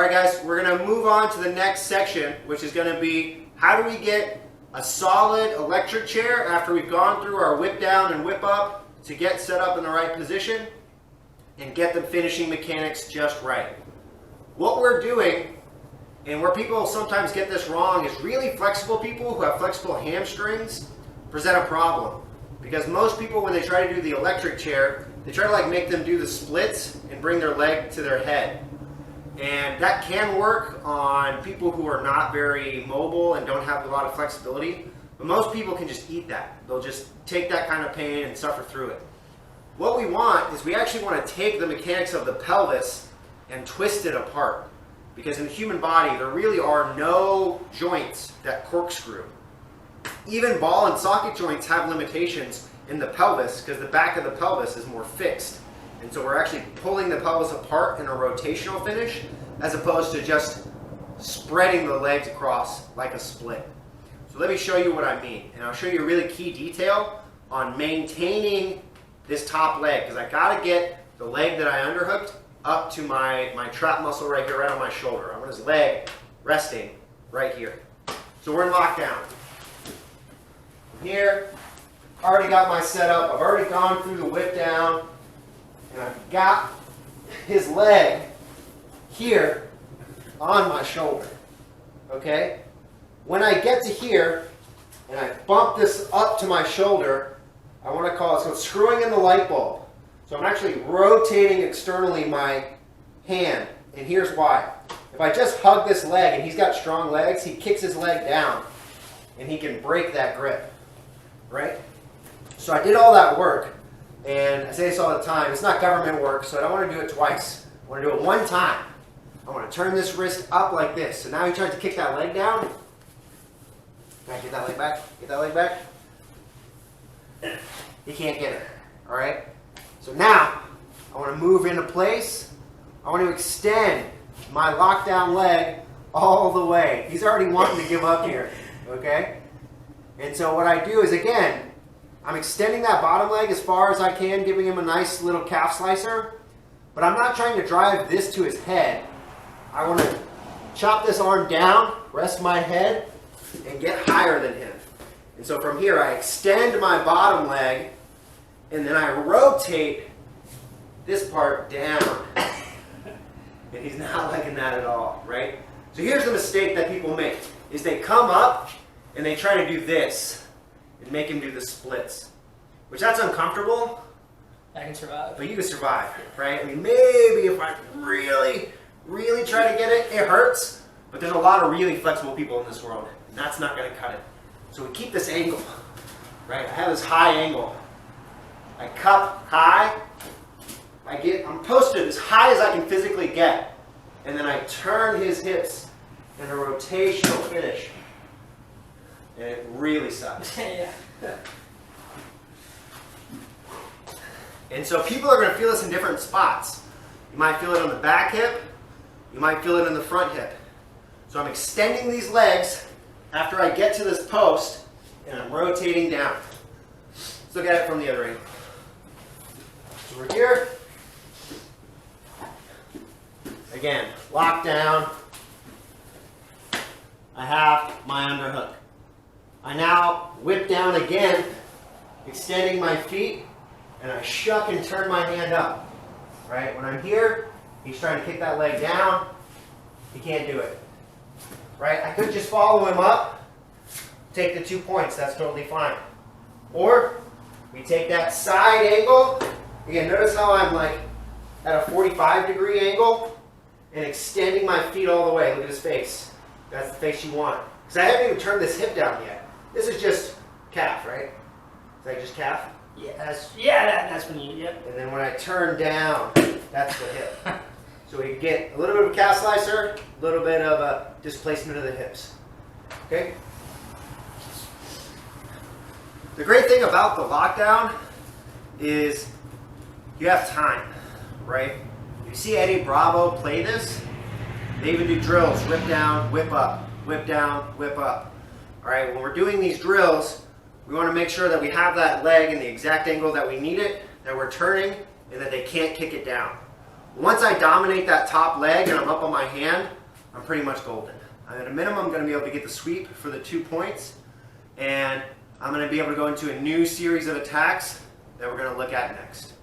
All right, guys, we're going to move on to the next section, which is going to be how do we get a solid electric chair after we've gone through our whip down and whip up to get set up in the right position and get the finishing mechanics just right. What we're doing, and where people sometimes get this wrong, is really flexible people who have flexible hamstrings present a problem. Because most people, when they try to do the electric chair, they try to make them do the splits and bring their leg to their head. And that can work on people who are not very mobile and don't have a lot of flexibility. But most people can just eat that. They'll just take that kind of pain and suffer through it. What we want is we actually want to take the mechanics of the pelvis and twist it apart. Because in the human body, there really are no joints that corkscrew. Even ball and socket joints have limitations in the pelvis because the back of the pelvis is more fixed. And so we're actually pulling the pelvis apart in a rotational finish as opposed to just spreading the legs across like a split. So let me show you what I mean. And I'll show you a really key detail on maintaining this top leg, because I got to get the leg that I underhooked up to my trap muscle right here, right on my shoulder. I want his leg resting right here. So we're in lockdown. From here, already got my setup. I've already gone through the whip down. And I've got his leg here on my shoulder, okay? When I get to here, and I bump this up to my shoulder, I want to call it, so it's screwing in the light bulb. So I'm actually rotating externally my hand, and here's why. If I just hug this leg, and he's got strong legs, he kicks his leg down, and he can break that grip, right? So I did all that work. And I say this all the time, it's not government work, so I don't want to do it twice. I want to do it one time. I want to turn this wrist up like this. So now he tries to kick that leg down. Can I get that leg back? Get that leg back? He can't get it. Alright? So now, I want to move into place. I want to extend my lockdown leg all the way. He's already wanting to give up here. Okay? And so what I do is, again, I'm extending that bottom leg as far as I can, giving him a nice little calf slicer. But I'm not trying to drive this to his head. I want to chop this arm down, rest my head, and get higher than him. And so from here, I extend my bottom leg, and then I rotate this part down. And he's not liking that at all, right? So here's the mistake that people make, is they come up and they try to do this. And make him do the splits, which that's uncomfortable. I can survive. But you can survive, right? I mean, maybe if I really, really try to get it, it hurts. But there's a lot of really flexible people in this world, and that's not going to cut it. So we keep this angle, right? I have this high angle. I cup high. I'm posted as high as I can physically get, and then I turn his hips in a rotational finish. And it really sucks. Yeah. And so people are going to feel this in different spots. You might feel it on the back hip. You might feel it in the front hip. So I'm extending these legs after I get to this post, and I'm rotating down. Let's look at it from the other angle. So we're here. Again, lock down. I have my underhook. I now whip down again, extending my feet, and I shuck and turn my hand up. Right? When I'm here, he's trying to kick that leg down. He can't do it. Right? I could just follow him up, take the 2 points. That's totally fine. Or we take that side angle. Again, notice how I'm at a 45-degree angle and extending my feet all the way. Look at his face. That's the face you want. Because I haven't even turned this hip down yet. This is just calf, right? Is that just calf? Yeah, that's when you, yep. And then when I turn down, that's the hip. So we get a little bit of a calf slicer, a little bit of a displacement of the hips. Okay? The great thing about the lockdown is you have time, right? You see Eddie Bravo play this, they even do drills, whip down, whip up, whip down, whip up. All right, when we're doing these drills, we want to make sure that we have that leg in the exact angle that we need it, that we're turning, and that they can't kick it down. Once I dominate that top leg and I'm up on my hand, I'm pretty much golden. At a minimum, I'm going to be able to get the sweep for the 2 points, and I'm going to be able to go into a new series of attacks that we're going to look at next.